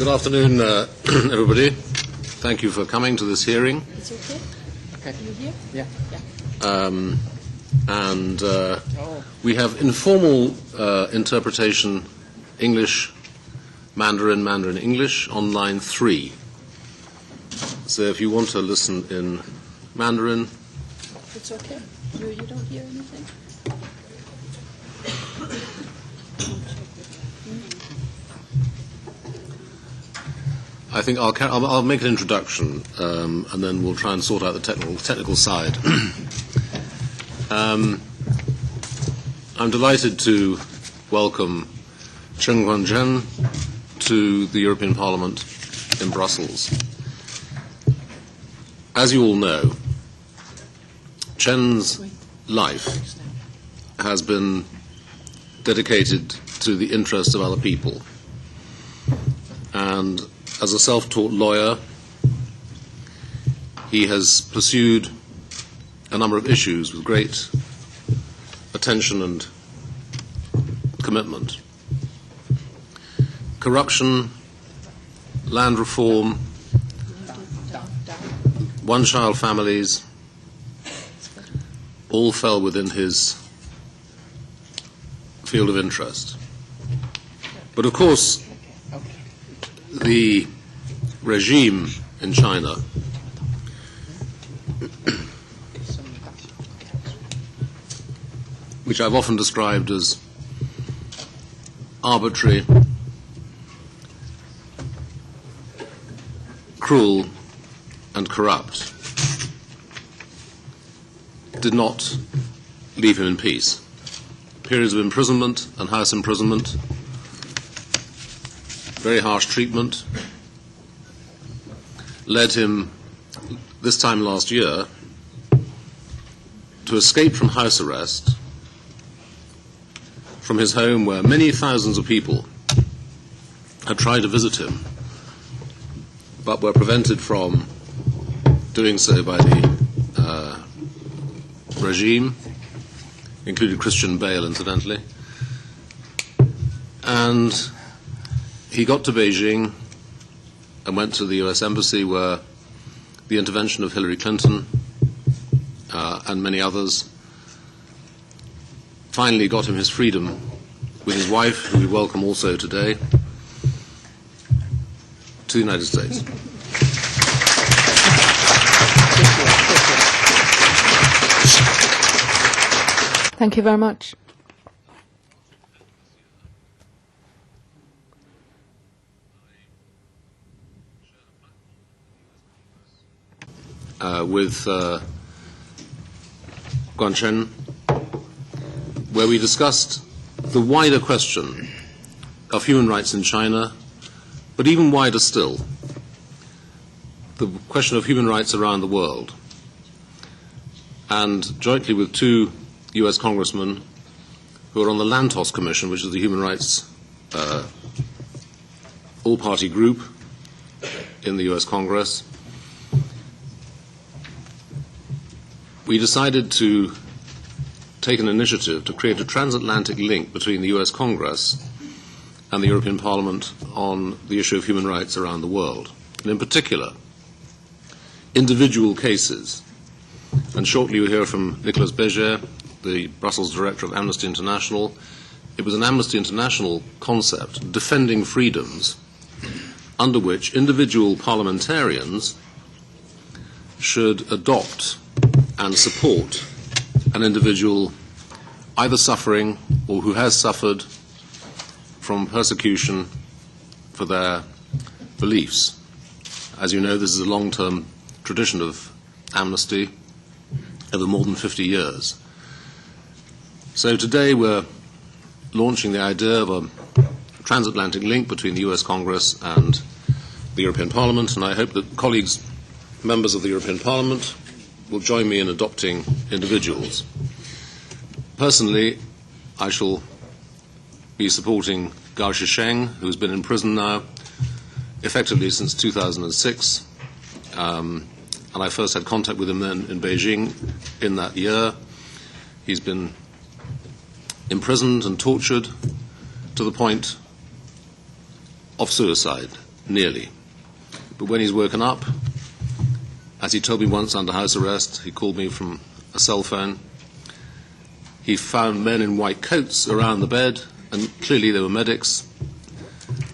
Good afternoon, everybody. Thank you for coming to this hearing. It's okay. Okay. You here? Yeah. We have informal interpretation, English, Mandarin, Mandarin English on line 3. So if you want to listen in Mandarin. It's okay. You don't hear anything? I think I'll make an introduction, and then we'll try and sort out the technical side. I'm delighted to welcome Chen Guangcheng to the European Parliament in Brussels. As you all know, Chen's life has been dedicated to the interests of other people. And as a self-taught lawyer, he has pursued a number of issues with great attention and commitment. Corruption, land reform, one-child families, all fell within his field of interest. But of course, the regime in China which I've often described as arbitrary, cruel, and corrupt, did not leave him in peace. Periods of imprisonment and house imprisonment, very harsh treatment, led him, this time last year, to escape from house arrest from his home where many thousands of people had tried to visit him but were prevented from doing so by the regime, including Christian Bale, incidentally. And he got to Beijing and went to the US Embassy, where the intervention of Hillary Clinton and many others finally got him his freedom, with his wife, who we welcome also today, to the United States. Thank you very much. With Guangcheng, where we discussed the wider question of human rights in China, but even wider still, the question of human rights around the world. And jointly with two US congressmen who are on the Lantos Commission, which is the human rights all-party group in the US Congress, we decided to take an initiative to create a transatlantic link between the US Congress and the European Parliament on the issue of human rights around the world, and in particular, individual cases. And shortly you'll hear from Nicolas Béger, the Brussels director of Amnesty International. It was an Amnesty International concept, defending freedoms, under which individual parliamentarians should adopt and support an individual either suffering or who has suffered from persecution for their beliefs. As you know, this is a long-term tradition of amnesty over more than 50 years. So today we're launching the idea of a transatlantic link between the US Congress and the European Parliament, and I hope that colleagues, members of the European Parliament, will join me in adopting individuals. Personally, I shall be supporting Gao Shisheng, who has been in prison now effectively since 2006. And I first had contact with him then in Beijing in that year. He's been imprisoned and tortured to the point of suicide. nearly. But when he's woken up, as he told me once under house arrest, he called me from a cell phone, he found men in white coats around the bed, and clearly they were medics,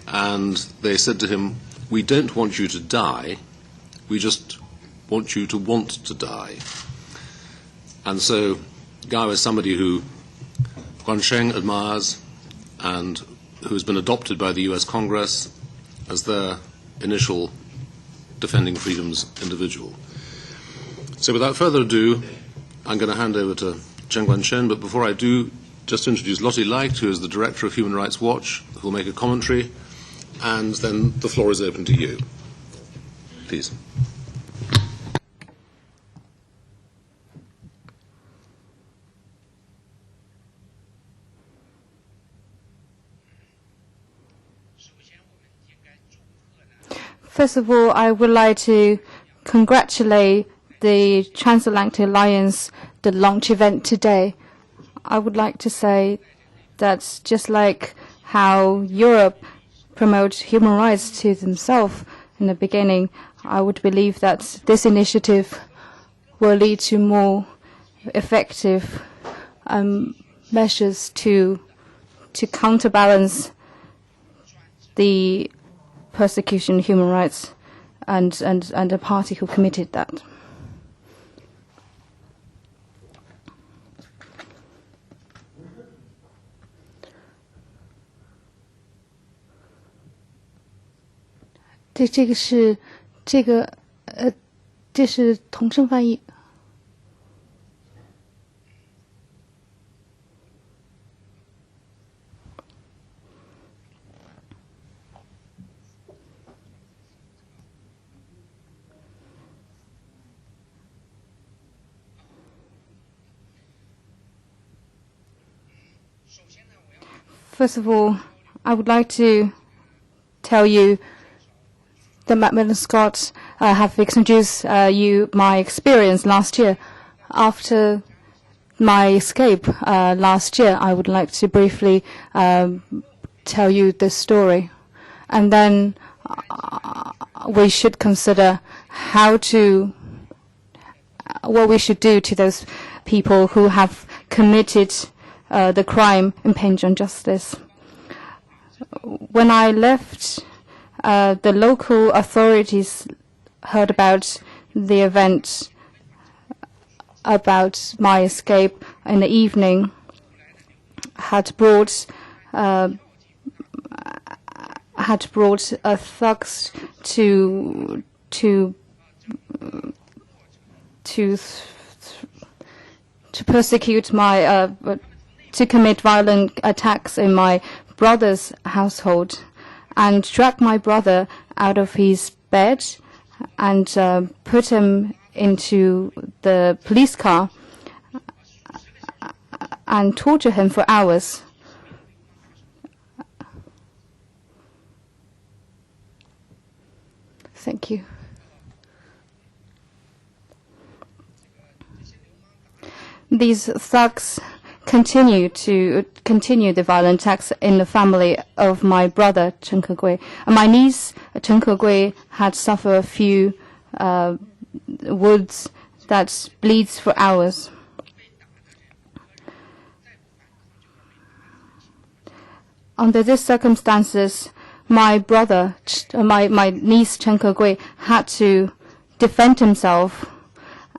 and they said to him, "We don't want you to die, we just want you to want to die." And so Guy was somebody who Guangcheng admires and who has been adopted by the US Congress as their initial defending freedoms individual. So without further ado, I'm going to hand over to Chen Guangcheng, but before I do, just to introduce Lottie Leicht, who is the Director of Human Rights Watch, who will make a commentary, and then the floor is open to you. Please. First of all, I would like to congratulate the Transatlantic Alliance, the launch event today. I would like to say that just like how Europe promotes human rights to themselves in the beginning, I would believe that this initiative will lead to more effective measures to counterbalance the persecution of human rights and the party who committed that.这是同声翻译。First of all, I would like to tell you that McMillan-Scott have introduced you my experience last year. After my escape last year, I would like to briefly tell you this story. And then we should consider what we should do to those people who have committed the crime impinged on justice. When I left, the local authorities heard about the event, about my escape in the evening, had brought thugs to persecute my to commit violent attacks in my brother's household, and drag my brother out of his bed and put him into the police car and torture him for hours. Thank you. These thugs continue the violent attacks in the family of my brother Chen Guangcheng. My niece Chen Guangcheng had suffered a few wounds that bleeds for hours. Under these circumstances, my brother, my niece Chen Guangcheng, had to defend himself,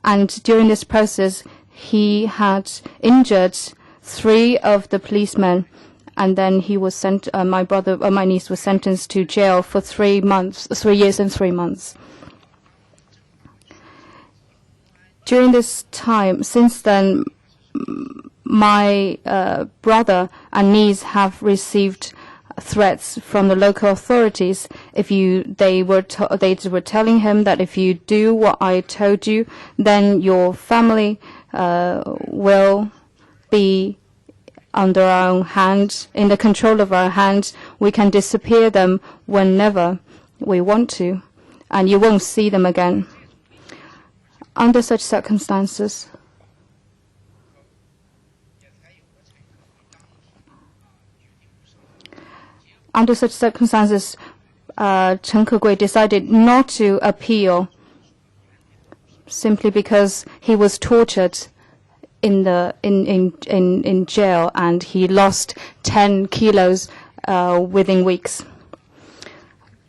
and during this process, he had injured 3 of the policemen, and then he was sent. My niece was sentenced to jail for 3 years and 3 months. During this time, since then, my brother and niece have received threats from the local authorities. They were telling him that if you do what I told you, then your family will be under our own hand, in the control of our hands. We can disappear them whenever we want to, and you won't see them again. Under such circumstances, Chen Guangcheng decided not to appeal simply because he was tortured in jail and he lost 10 kilos within weeks.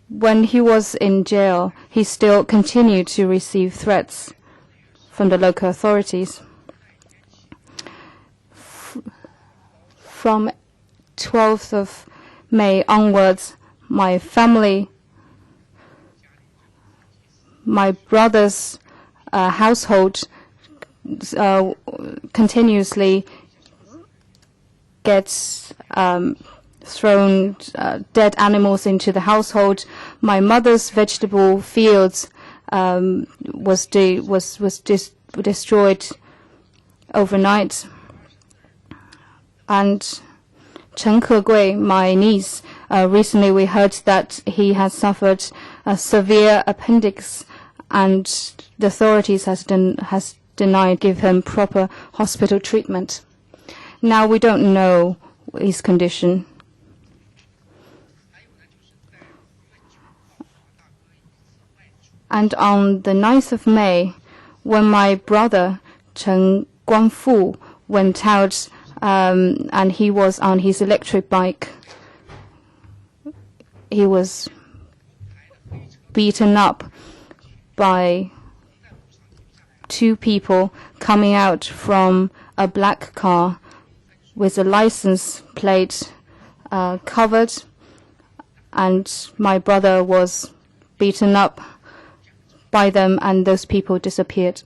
When he was in jail, he still continued to receive threats from the local authorities. From 12th of May onwards, my family, my brother's household continuously gets thrown dead animals into the household. My mother's vegetable fields was destroyed overnight. And Chen Guangcheng, my niece, recently we heard that he has suffered a severe appendix, and the authorities has denied give him proper hospital treatment. Now we don't know his condition. And on the 9th of May, when my brother Chen Guangcheng went out and he was on his electric bike, he was beaten up by 2 people coming out from a black car with a license plate covered, and my brother was beaten up by them, and those people disappeared.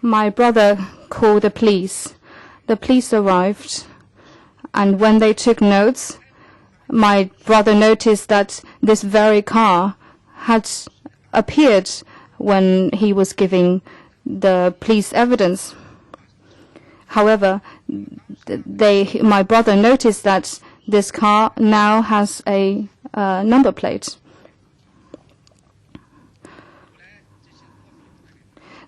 My brother called the police. The police arrived, and when they took notes, my brother noticed that this very car had appeared when he was giving the police evidence. However, my brother noticed that this car now has a number plate.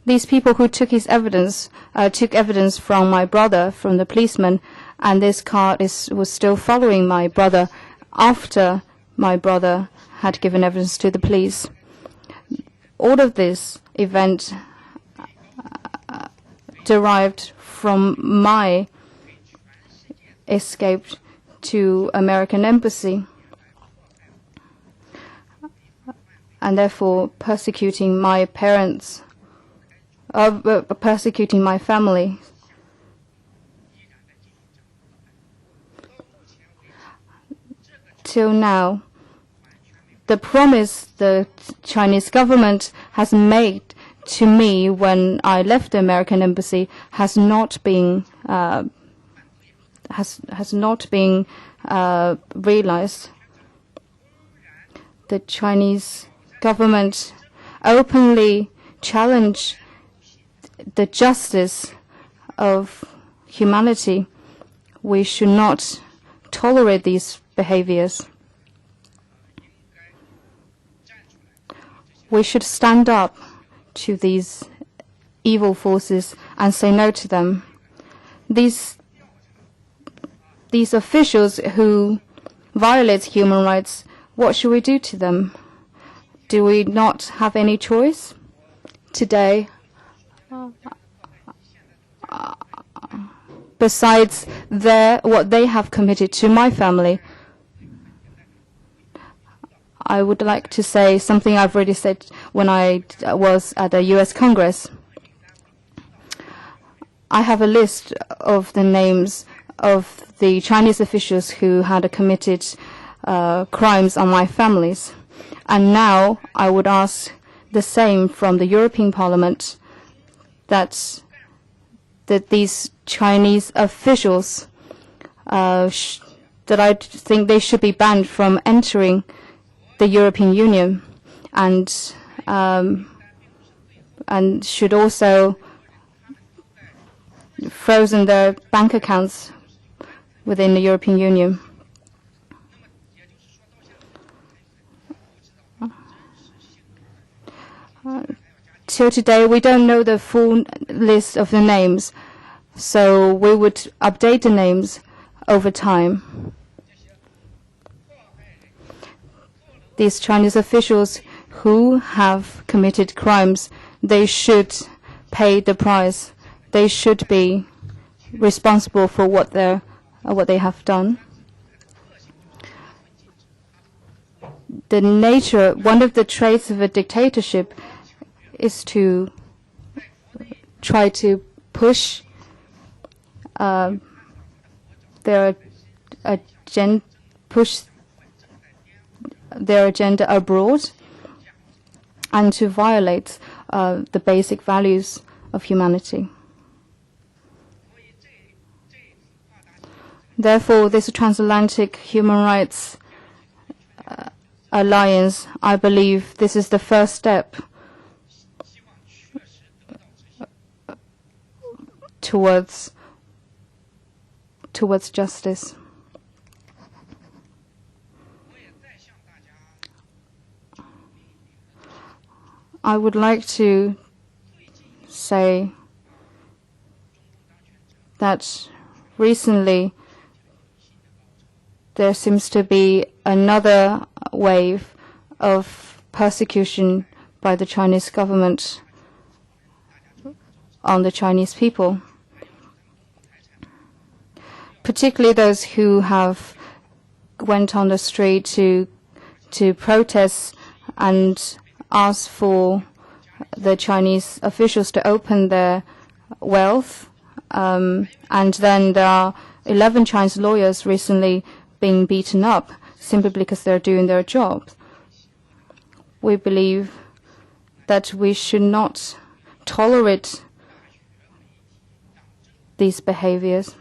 These people who took his evidence took evidence from my brother, from the policeman, and this car was still following my brother after my brother had given evidence to the police. All of this event derived from my escape to American embassy, and therefore persecuting my parents, persecuting my family. Till now, the promise the Chinese government has made to me when I left the American embassy has not been realized. The Chinese government openly challenged the justice of humanity. We should not tolerate these behaviors. We should stand up to these evil forces and say no to them. These officials who violate human rights, what should we do to them? Do we not have any choice? Today, besides what they have committed to my family, I would like to say something I've already said when I was at the U.S. Congress. I have a list of the names of the Chinese officials who had committed crimes on my families. And now I would ask the same from the European Parliament, that these Chinese officials, that I think they should be banned from entering the European Union, and should also frozen their bank accounts within the European Union. Till today, we don't know the full list of the names, so we would update the names over time. these Chinese officials who have committed crimes, they should pay the price. They should be responsible for what they have done. One of the traits of a dictatorship is to try to push their agenda abroad and to violate the basic values of humanity. Therefore, this transatlantic human rights alliance, I believe this is the first step towards justice. I would like to say that recently there seems to be another wave of persecution by the Chinese government on the Chinese people, particularly those who have went on the street to protest and ask for the Chinese officials to open their wealth. And then there are 11 Chinese lawyers recently being beaten up simply because they're doing their job. We believe that we should not tolerate these behaviors.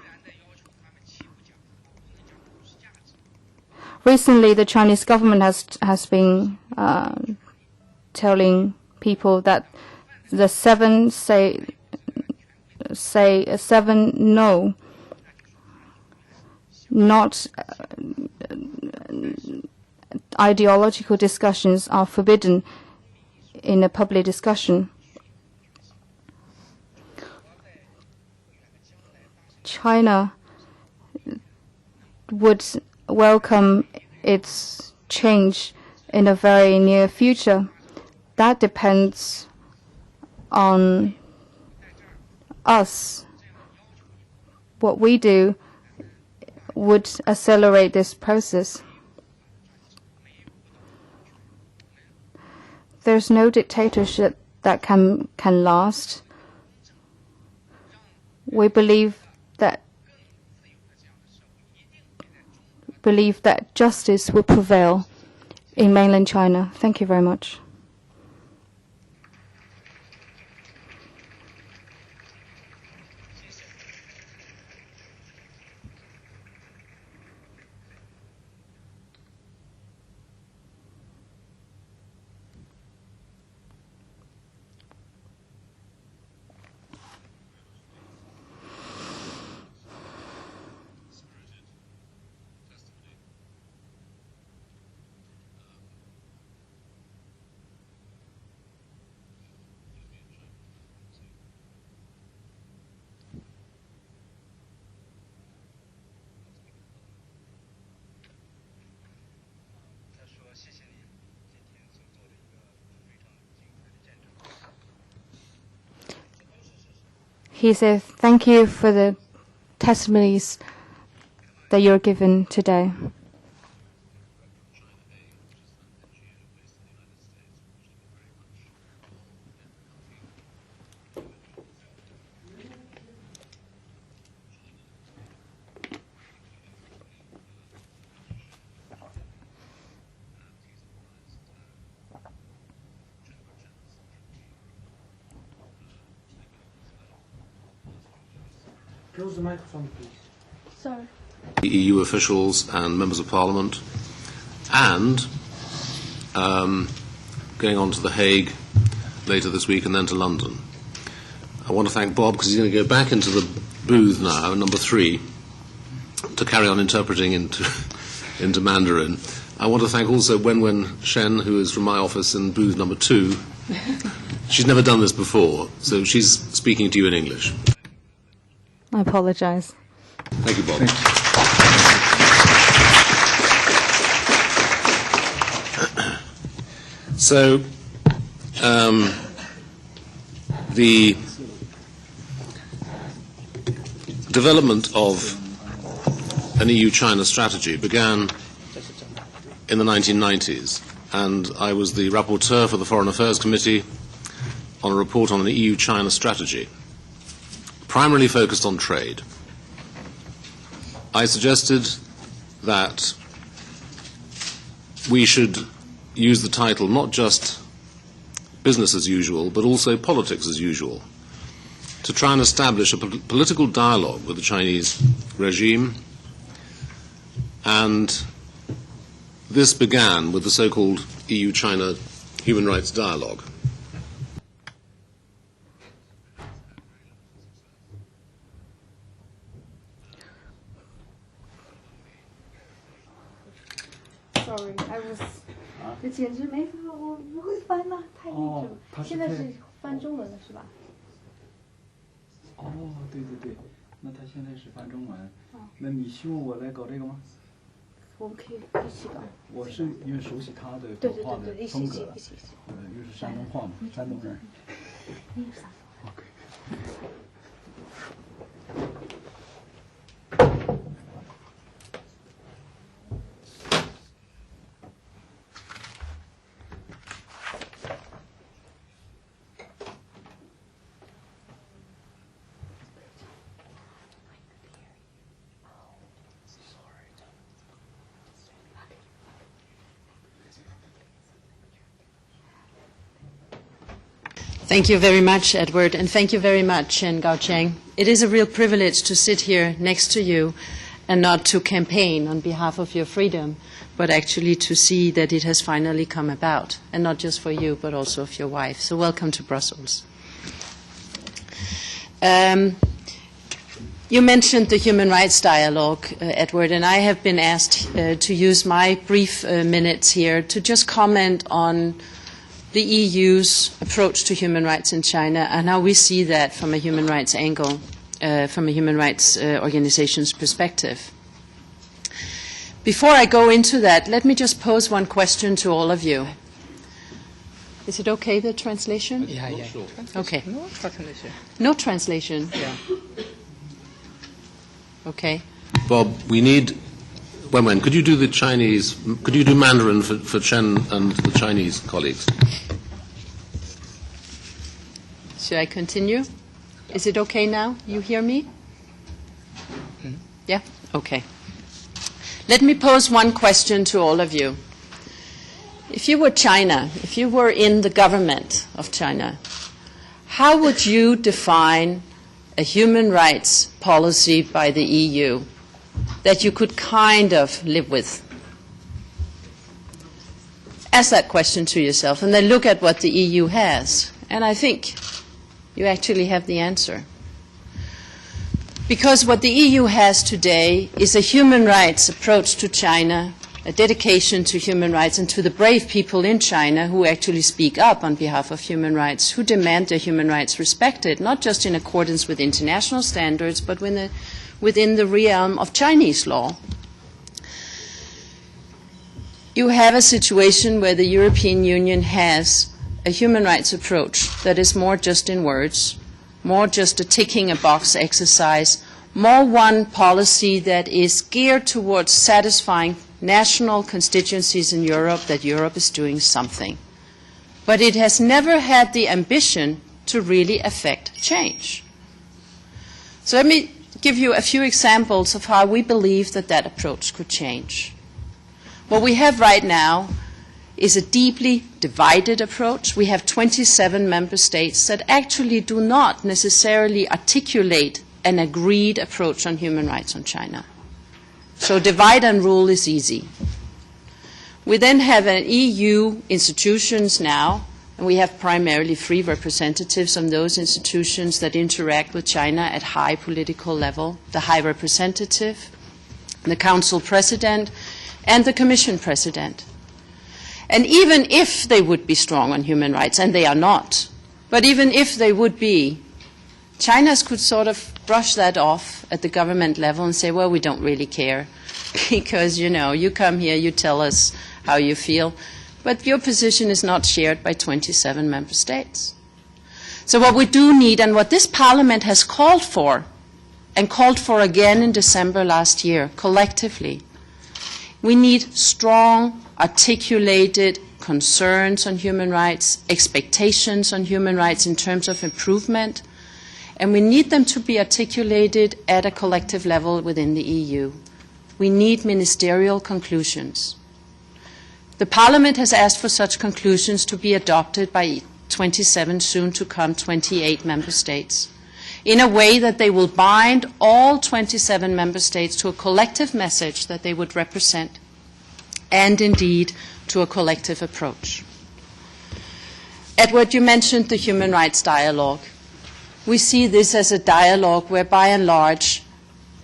Recently, the Chinese government has been telling people that the seven no, not ideological discussions are forbidden in a public discussion. China would welcome its change in a very near future. That depends on us. What we do would accelerate this process. There's no dictatorship that can last. We believe that justice will prevail in mainland China. Thank you very much. He said, thank you for the testimonies that you're given today. Close the microphone, please. Sorry. EU officials and members of parliament, and going on to The Hague later this week and then to London. I want to thank Bob because he's going to go back into the booth now, number 3, to carry on interpreting into Mandarin. I want to thank also Wenwen Shen, who is from my office in booth number 2. She's never done this before, so she's speaking to you in English. I apologize. Thank you, Bob. Thank you. So the development of an EU-China strategy began in the 1990s, and I was the rapporteur for the Foreign Affairs Committee on a report on an EU-China strategy, primarily focused on trade. I suggested that we should use the title not just business as usual, but also politics as usual, to try and establish a political dialogue with the Chinese regime. And this began with the so-called EU-China Human Rights Dialogue. Sorry, I was. 这简直没法，我不会翻呐，太那种。现在是翻中文了，是吧？哦，对对对，那他现在是翻中文。那你希望我来搞这个吗？我们可以一起搞。我是因为熟悉他的讲话的风格，又是山东话嘛，山东人。OK。Thank you very much, Edward, and thank you very much, Chen Guangcheng. It is a real privilege to sit here next to you and not to campaign on behalf of your freedom, but actually to see that it has finally come about, and not just for you, but also for your wife. So welcome to Brussels. You mentioned the human rights dialogue, Edward, and I have been asked to use my brief minutes here to just comment on the EU's approach to human rights in China and how we see that from a human rights angle, from a human rights organization's perspective. Before I go into that, let me just pose one question to all of you. Is it okay, the translation? Yeah. Okay. No translation. No translation? Yeah. Okay. Bob, we need... Wen, could you do the Chinese, could you do Mandarin for Chen and the Chinese colleagues? Should I continue? Is it okay now? You hear me? Yeah? Okay. Let me pose one question to all of you. If you were China, if you were in the government of China, how would you define a human rights policy by the EU that you could kind of live with? Ask that question to yourself and then look at what the EU has. And I think you actually have the answer. Because what the EU has today is a human rights approach to China, a dedication to human rights and to the brave people in China who actually speak up on behalf of human rights, who demand their human rights respected, not just in accordance with international standards, but within the realm of Chinese law. You have a situation where the European Union has a human rights approach that is more just in words, more just a ticking a box exercise, more one policy that is geared towards satisfying national constituencies in Europe that Europe is doing something. But it has never had the ambition to really affect change. So let me give you a few examples of how we believe that that approach could change. What we have right now is a deeply divided approach. We have 27 member states that actually do not necessarily articulate an agreed approach on human rights on China. So divide and rule is easy. We then have an EU institutions now, and we have primarily 3 representatives on those institutions that interact with China at high political level: the High Representative, the Council President, and the Commission President. And even if they would be strong on human rights, and they are not, but even if they would be, China could sort of brush that off at the government level and say, well, we don't really care because, you know, you come here, you tell us how you feel, But your position is not shared by 27 member states. So what we do need, and what this Parliament has called for, and called for again in December last year, collectively, we need strong, articulated concerns on human rights, expectations on human rights in terms of improvement, and we need them to be articulated at a collective level within the EU. We need ministerial conclusions. The Parliament has asked for such conclusions to be adopted by 27, soon to come 28 member states, in a way that they will bind all 27 member states to a collective message that they would represent, and indeed to a collective approach. Edward, you mentioned the human rights dialogue. We see this as a dialogue where, by and large,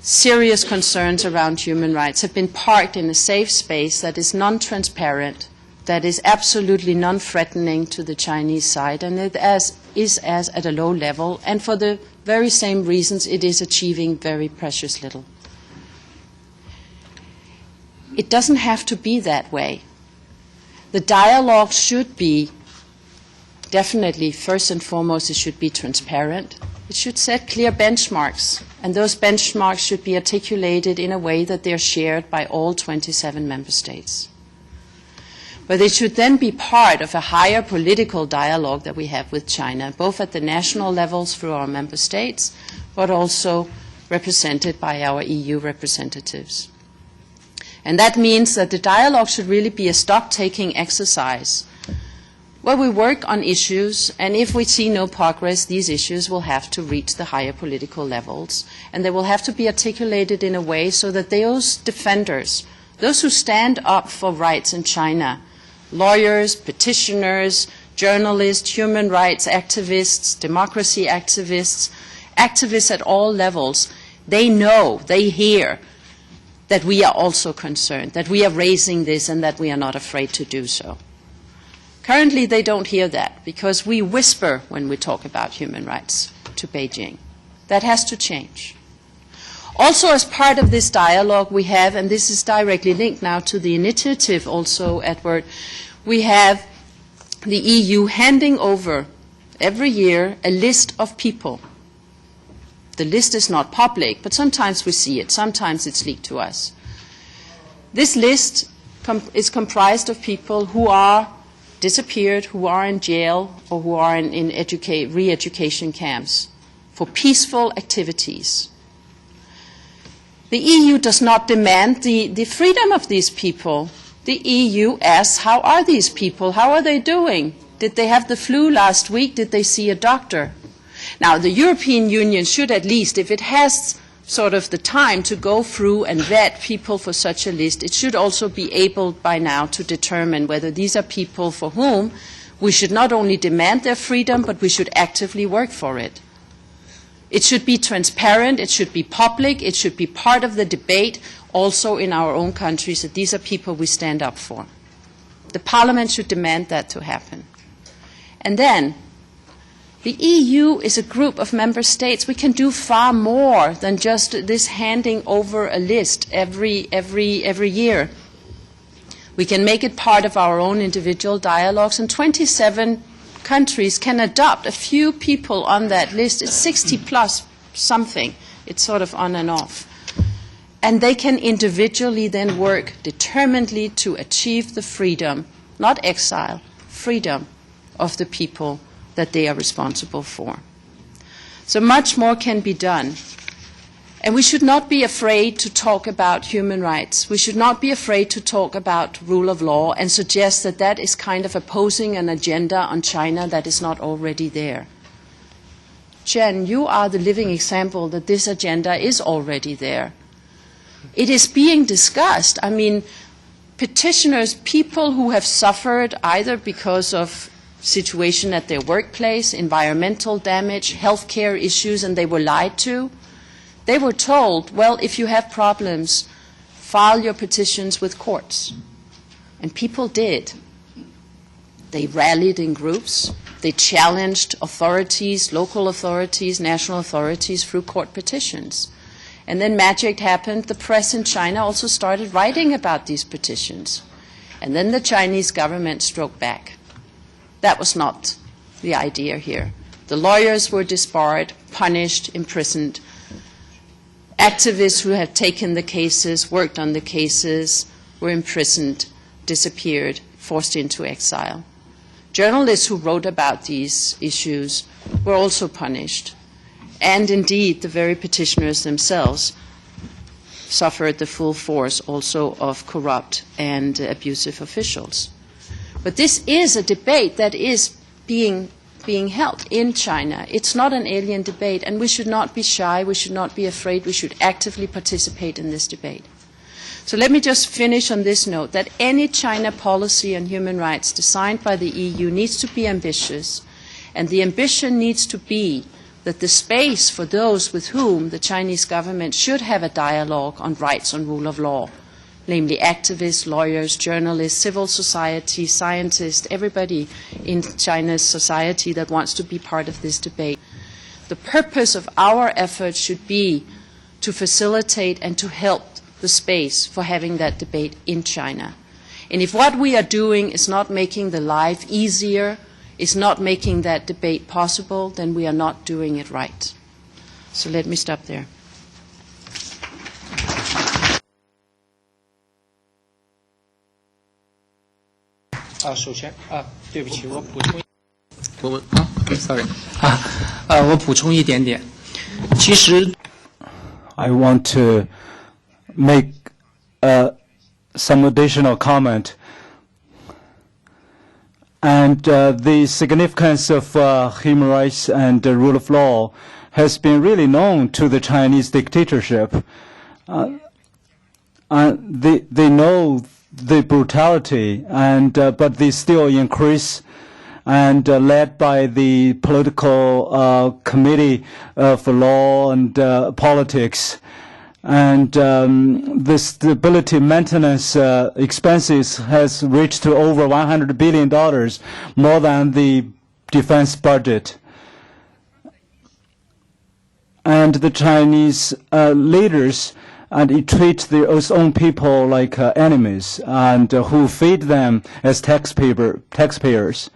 serious concerns around human rights have been parked in a safe space that is non-transparent, that is absolutely non-threatening to the Chinese side, and it is at a low level, and for the very same reasons it is achieving very precious little. It doesn't have to be that way. The dialogue should be, definitely, first and foremost, it should be transparent. It should set clear benchmarks, and those benchmarks should be articulated in a way that they are shared by all 27 member states. But it should then be part of a higher political dialogue that we have with China, both at the national levels through our member states, but also represented by our EU representatives. And that means that the dialogue should really be a stock-taking exercise where we work on issues, and if we see no progress, these issues will have to reach the higher political levels, and they will have to be articulated in a way so that those defenders, those who stand up for rights in China, lawyers, petitioners, journalists, human rights activists, democracy activists, activists at all levels, they know, they hear that we are also concerned, that we are raising this and that we are not afraid to do so. Currently, they don't hear that because we whisper when we talk about human rights to Beijing. That has to change. Also, as part of this dialogue, we have, and this is directly linked now to the initiative also, Edward, we have the EU handing over every year a list of people. The list is not public, but sometimes we see it. Sometimes it's leaked to us. This list is comprised of people who are disappeared, who are in jail, or who are in re-education camps for peaceful activities. The EU does not demand the freedom of these people. The EU asks, how are these people? How are they doing? Did they have the flu last week? Did they see a doctor? Now, the European Union should at least, if it has sort of the time to go through and vet people for such a list, it should also be able by now to determine whether these are people for whom we should not only demand their freedom, but we should actively work for it. It should be transparent, it should be public, it should be part of the debate also in our own countries that these are people we stand up for. The Parliament should demand that to happen. And then, the EU is a group of member states. We can do far more than just this handing over a list every year. We can make it part of our own individual dialogues, and 27 countries can adopt a few people on that list. It's 60 plus something. It's sort of on and off. And they can individually then work determinedly to achieve the freedom, not exile, freedom of the people that they are responsible for. So much more can be done. And we should not be afraid to talk about human rights. We should not be afraid to talk about rule of law and suggest that that is kind of opposing an agenda on China that is not already there. Chen, you are the living example that this agenda is already there. It is being discussed. I mean, petitioners, people who have suffered either because of situation at their workplace, environmental damage, healthcare issues, and they were lied to. They were told, well, if you have problems, file your petitions with courts. And people did. They rallied in groups. They challenged authorities, local authorities, national authorities through court petitions. And then magic happened. The press in China also started writing about these petitions. And then the Chinese government struck back. That was not the idea here. The lawyers were disbarred, punished, imprisoned. Activists who had taken the cases, worked on the cases, were imprisoned, disappeared, forced into exile. Journalists who wrote about these issues were also punished. And indeed, the very petitioners themselves suffered the full force also of corrupt and abusive officials. But this is a debate that is being held in China. It's not an alien debate, and we should not be shy, we should not be afraid, we should actively participate in this debate. So let me just finish on this note, that any China policy on human rights designed by the EU needs to be ambitious, and the ambition needs to be that the space for those with whom the Chinese government should have a dialogue on rights, on rule of law, namely activists, lawyers, journalists, civil society, scientists, everybody in China's society that wants to be part of this debate. The purpose of our efforts should be to facilitate and to help the space for having that debate in China. And if what we are doing is not making the life easier, is not making that debate possible, then we are not doing it right. So let me stop there. 首先对不起，我补充。sorry 我补充一点点。其实 I want to make some additional comment. And the significance of human rights and the rule of law has been really known to the Chinese dictatorship. They know the brutality, and but they still increase, and led by the political committee for law and politics. And the stability maintenance expenses has reached to over $100 billion, more than the defense budget. And the Chinese leaders treat their own people like enemies, and who feed them as taxpayers.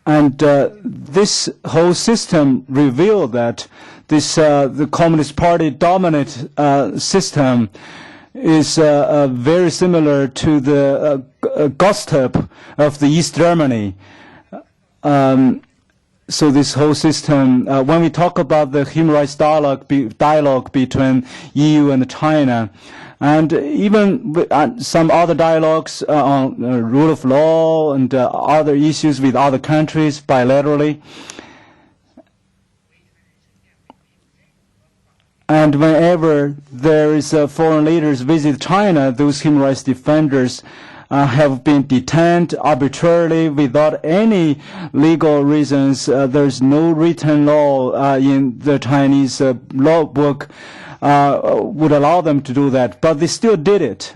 And this whole system revealed that the Communist Party dominant system is very similar to the Gestapo of the East Germany. So this whole system, when we talk about the human rights dialogue between EU and China, and even some other dialogues on rule of law and other issues with other countries bilaterally. And whenever there is foreign leaders visit China, those human rights defenders have been detained arbitrarily without any legal reasons. There's no written law in the Chinese law book would allow them to do that, but they still did it.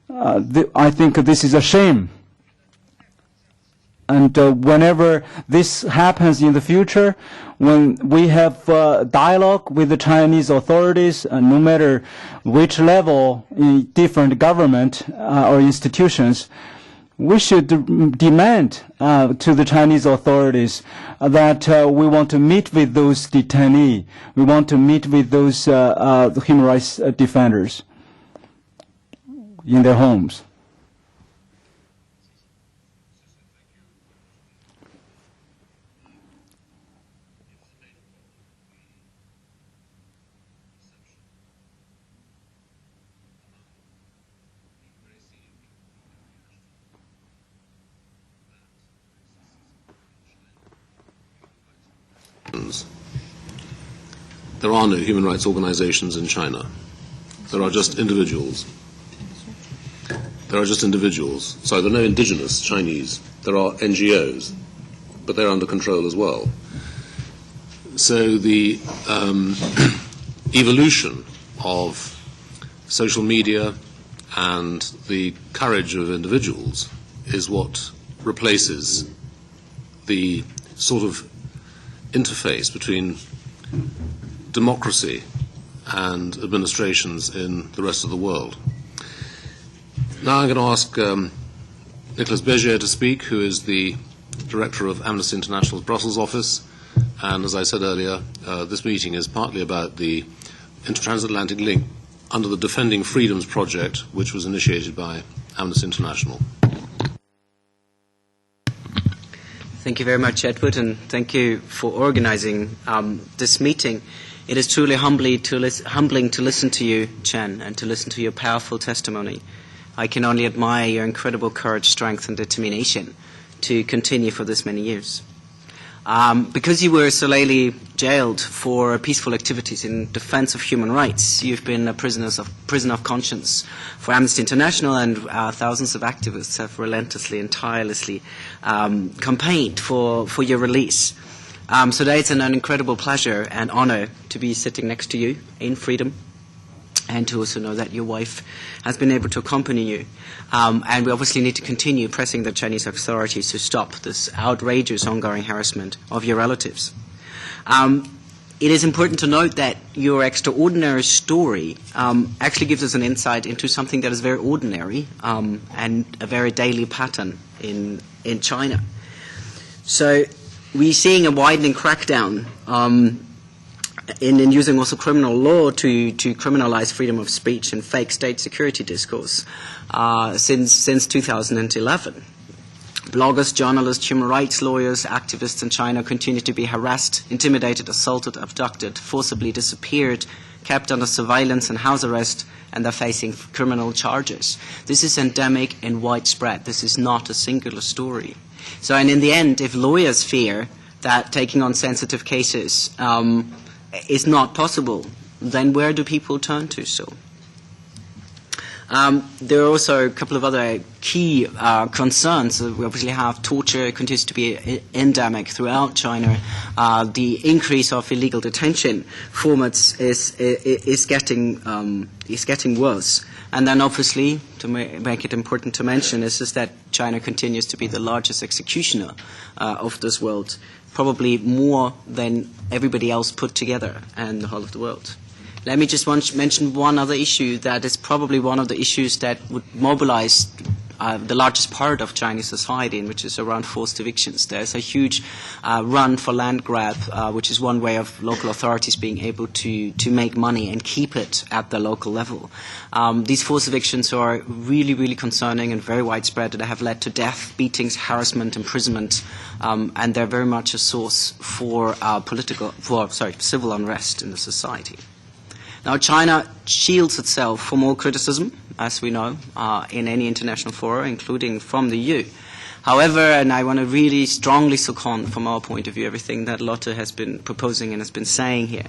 I think this is a shame. And whenever this happens in the future, when we have dialogue with the Chinese authorities, no matter which level in different government or institutions, we should demand to the Chinese authorities that we want to meet with those detainees. We want to meet with those human rights defenders in their homes. There are no human rights organizations in China. There are just individuals. There are just individuals. Sorry, there are no indigenous Chinese. There are NGOs, but they're under control as well. So the evolution of social media and the courage of individuals is what replaces the sort of interface between democracy and administrations in the rest of the world. Now I'm going to ask Nicolas Bégier to speak, who is the Director of Amnesty International's Brussels office. And as I said earlier, this meeting is partly about the intertransatlantic link under the Defending Freedoms project, which was initiated by Amnesty International. Thank you very much, Edward, and thank you for organizing this meeting. It is truly humbling to listen to you, Chen, and to listen to your powerful testimony. I can only admire your incredible courage, strength, and determination to continue for this many years. Because you were so lately jailed for peaceful activities in defense of human rights, you've been a prisoner of conscience for Amnesty International, and thousands of activists have relentlessly and tirelessly campaigned for your release. So today it's an incredible pleasure and honor to be sitting next to you in freedom, and to also know that your wife has been able to accompany you. And we obviously need to continue pressing the Chinese authorities to stop this outrageous ongoing harassment of your relatives. It is important to note that your extraordinary story actually gives us an insight into something that is very ordinary and a very daily pattern in China. So we're seeing a widening crackdown in using also criminal law to criminalize freedom of speech and fake state security discourse since 2011. Bloggers, journalists, human rights lawyers, activists in China continue to be harassed, intimidated, assaulted, abducted, forcibly disappeared, kept under surveillance and house arrest, and they're facing criminal charges. This is endemic and widespread. This is not a singular story. So, and in the end, if lawyers fear that taking on sensitive cases is not possible, then where do people turn to? So there are also a couple of other key concerns. We obviously have torture continues to be endemic throughout China. The increase of illegal detention formats is getting worse. And then obviously, to make it important to mention, is that China continues to be the largest executioner of this world, probably more than everybody else put together in the whole of the world. Let me just mention one other issue that is probably one of the issues that would mobilize the largest part of Chinese society, which is around forced evictions. There's a huge run for land grab, which is one way of local authorities being able to make money and keep it at the local level. These forced evictions are really, really concerning and very widespread. They have led to death, beatings, harassment, imprisonment, and they're very much a source for civil unrest in the society. Now, China shields itself from all criticism, as we know, in any international forum, including from the EU. However, and I want to really strongly second from our point of view everything that Lotte has been proposing and has been saying here,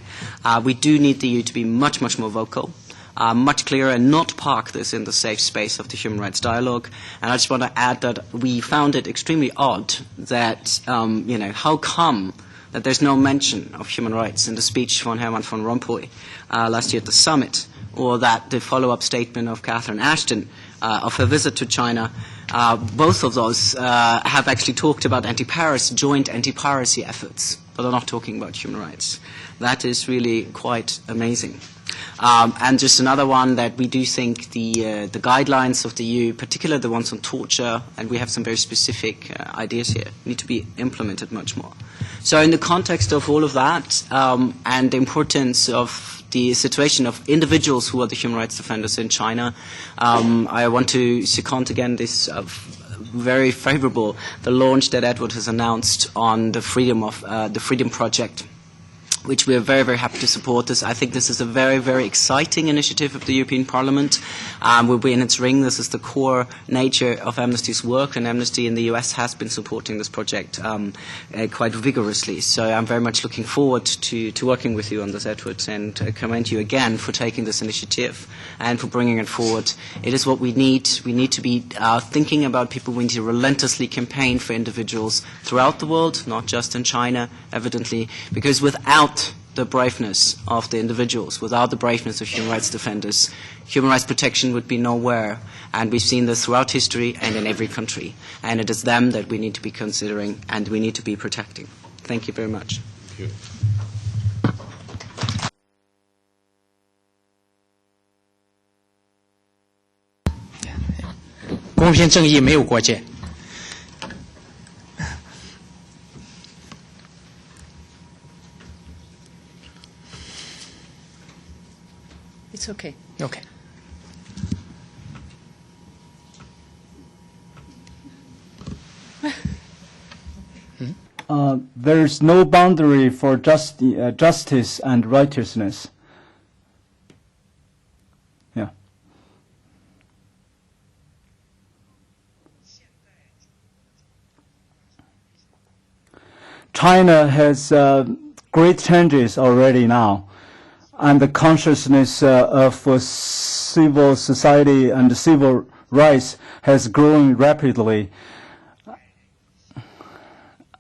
we do need the EU to be much, much more vocal, much clearer, and not park this in the safe space of the human rights dialogue. And I just want to add that we found it extremely odd that, how come that there's no mention of human rights in the speech from Herman van Rompuy last year at the summit, or that the follow-up statement of Catherine Ashton of her visit to China. Both of those have actually talked about joint anti-piracy efforts, but are not talking about human rights. That is really quite amazing. And just another one that we do think the guidelines of the EU, particularly the ones on torture, and we have some very specific ideas here, need to be implemented much more. So in the context of all of that and the importance of the situation of individuals who are the human rights defenders in China, I want to second again this very favorable, the launch that Edward has announced on the Freedom Project, which we are very, very happy to support. I think this is a very, very exciting initiative of the European Parliament. We'll be in its ring. This is the core nature of Amnesty's work, and Amnesty in the US has been supporting this project quite vigorously. So I'm very much looking forward to working with you on this, Edward, and commend you again for taking this initiative and for bringing it forward. It is what we need. We need to be thinking about people. We need to relentlessly campaign for individuals throughout the world, not just in China, evidently, because without the braveness of the individuals, without the braveness of human rights defenders, human rights protection would be nowhere. And we've seen this throughout history and in every country. And it is them that we need to be considering and we need to be protecting. Thank you very much. Thank you. 公平正义没有国界。It's okay. OK。There's no boundary for justice and righteousness. Yeah. China has great changes already now, and the consciousness of civil society and civil rights has grown rapidly.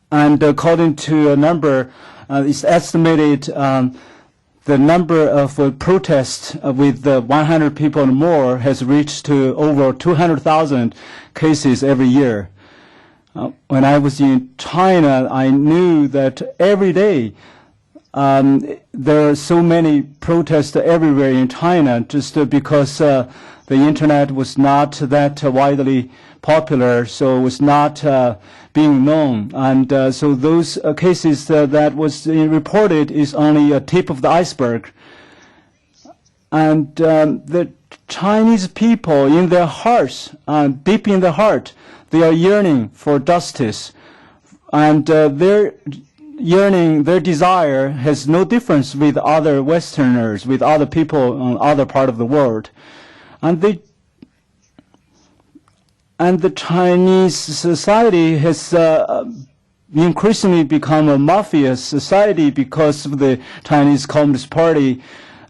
And according to a number, it's estimated the number of protests with 100 people or more has reached to over 200,000 cases every year. When I was in China, I knew that every day there are so many protests everywhere in China just because the internet was not that widely popular, so it was not being known. And so those cases that was reported is only a tip of the iceberg. And the Chinese people in their hearts, deep in their heart, they are yearning for justice. And their yearning, their desire has no difference with other Westerners, with other people on other part of the world. And the Chinese society has increasingly become a mafia society because of the Chinese Communist Party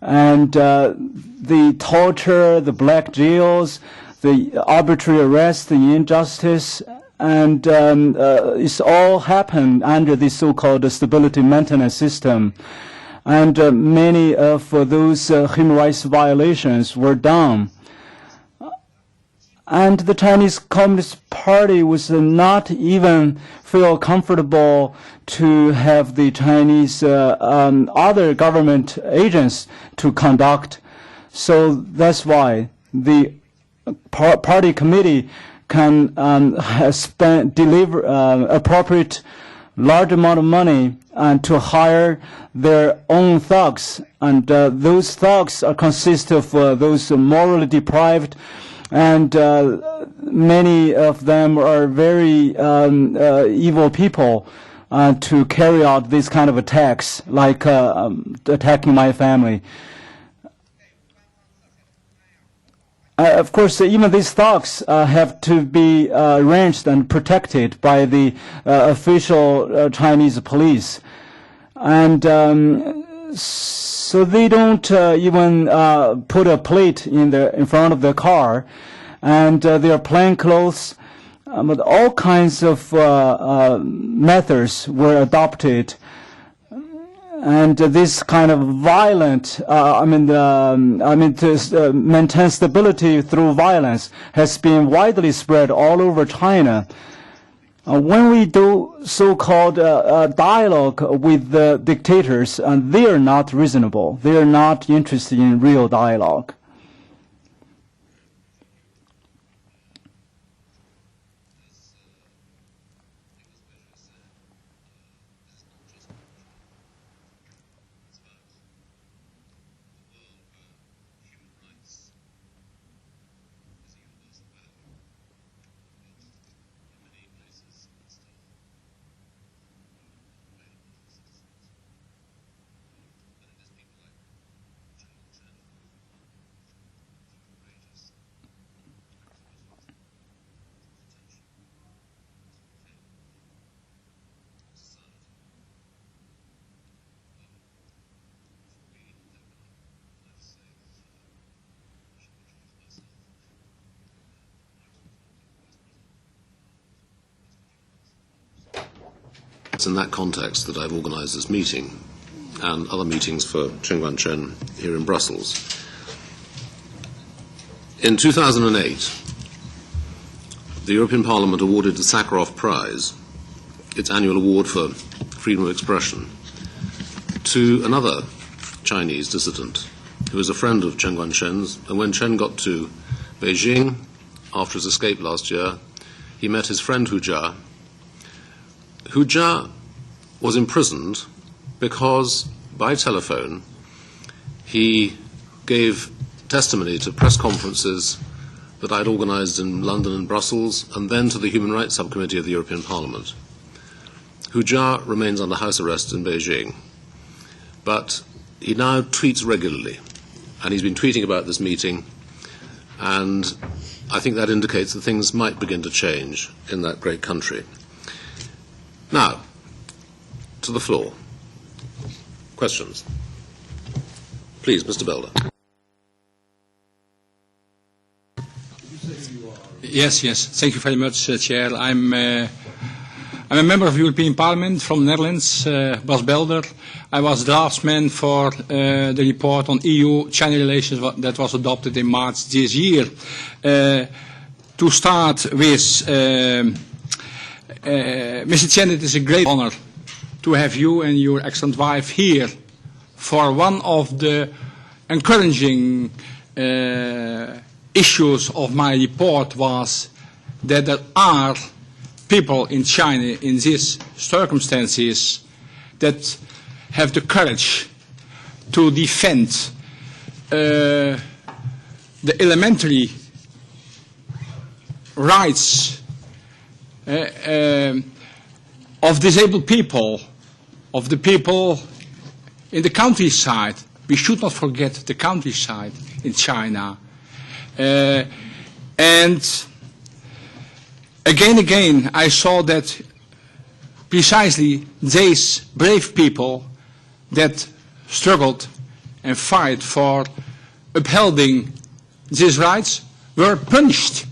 and the torture, the black jails, the arbitrary arrest, the injustice, and it's all happened under the so-called stability maintenance system. And many of those human rights violations were done. And the Chinese Communist Party was not even feel comfortable to have the Chinese other government agents to conduct. So that's why the party committee can deliver appropriate large amount of money and to hire their own thugs. And those thugs consist of those morally deprived, and many of them are very evil people to carry out these kind of attacks, like attacking my family. Of course, even these thugs have to be arranged and protected by the official Chinese police. And so they don't even put a plate in front of their car, and their plain clothes, but all kinds of methods were adopted. And this kind of violent, to maintain stability through violence has been widely spread all over China. When we do so-called dialogue with the dictators, they are not reasonable. They are not interested in real dialogue. It's in that context that I've organised this meeting and other meetings for Chen Guangcheng here in Brussels. In 2008, the European Parliament awarded the Sakharov Prize, its annual award for freedom of expression, to another Chinese dissident who was a friend of Chen Guangcheng's, and when Chen got to Beijing after his escape last year, he met his friend Hu Jia. Hu Jia was imprisoned because, by telephone, he gave testimony to press conferences that I'd organised in London and Brussels, and then to the Human Rights Subcommittee of the European Parliament. Hu Jia remains under house arrest in Beijing, but he now tweets regularly, and he's been tweeting about this meeting, and I think that indicates that things might begin to change in that great country. Now, to the floor. Questions? Please, Mr. Belder. Yes. Thank you very much, Chair. I'm a member of the European Parliament from the Netherlands, Bas Belder. I was draftsman for the report on EU-China relations that was adopted in March this year. To start with, Mr. Chen, it is a great honor to have you and your excellent wife here for one of the encouraging issues of my report was that there are people in China in these circumstances that have the courage to defend the elementary rights of disabled people, of the people in the countryside. We should not forget the countryside in China. And again, I saw that precisely these brave people that struggled and fight for upholding these rights were punished.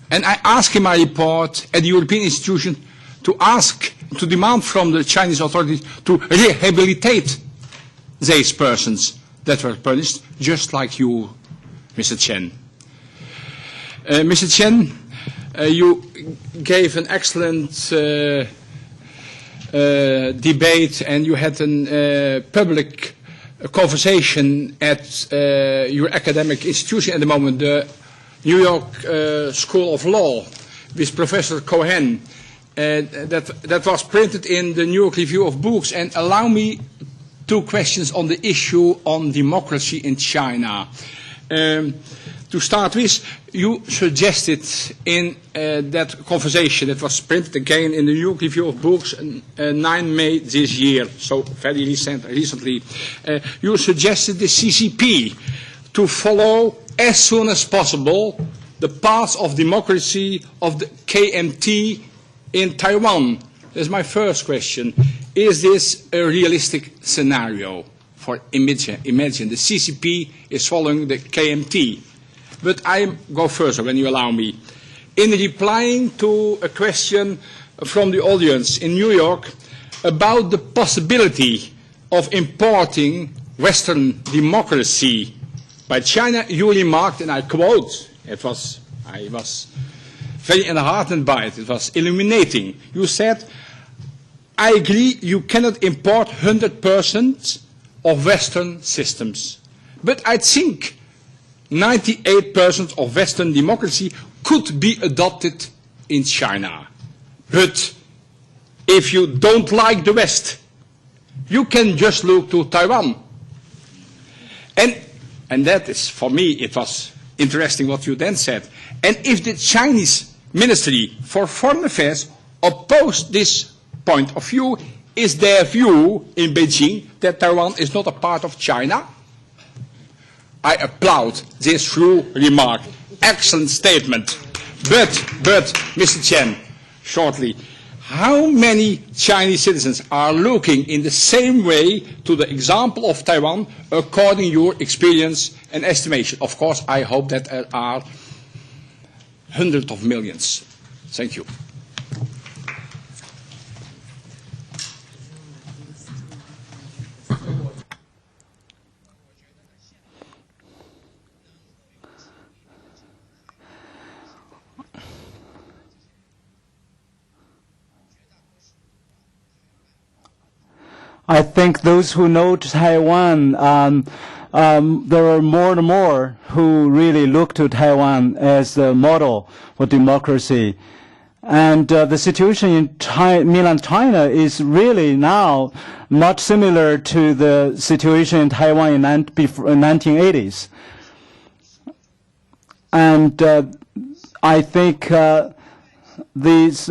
And I ask in my report at the European institution to demand from the Chinese authorities to rehabilitate these persons that were punished, just like you, Mr. Chen. Mr. Chen, you gave an excellent debate, and you had a public conversation at your academic institution at the moment, the New York School of Law, with Professor Cohen. That was printed in the New York Review of Books. And allow me 2 questions on the issue on democracy in China. To start with, you suggested in that conversation that was printed again in the New York Review of Books 9 May this year, so very recently, you suggested the CCP to follow as soon as possible the path of democracy of the KMT in Taiwan. That's my first question. Is this a realistic scenario? For imagine the CCP is following the KMT. But I go further, when you allow me. In replying to a question from the audience in New York about the possibility of importing Western democracy by China, you remarked, and I quote, I was very enheartened by it, it was illuminating. You said, I agree you cannot import 100% of Western systems, but I think 98% of Western democracy could be adopted in China. But if you don't like the West, you can just look to Taiwan. And that is, for me, it was interesting what you then said. And if the Chinese Ministry for Foreign Affairs opposed this point of view, is their view in Beijing that Taiwan is not a part of China? I applaud this true remark. Excellent statement. But, Mr. Chen, shortly, how many Chinese citizens are looking in the same way to the example of Taiwan according to your experience and estimation? Of course, I hope that there are hundreds of millions. Thank you. I think those who know Taiwan there are more and more who really look to Taiwan as a model for democracy. And the situation in mainland China is really now not similar to the situation in Taiwan in 1980s. And I think this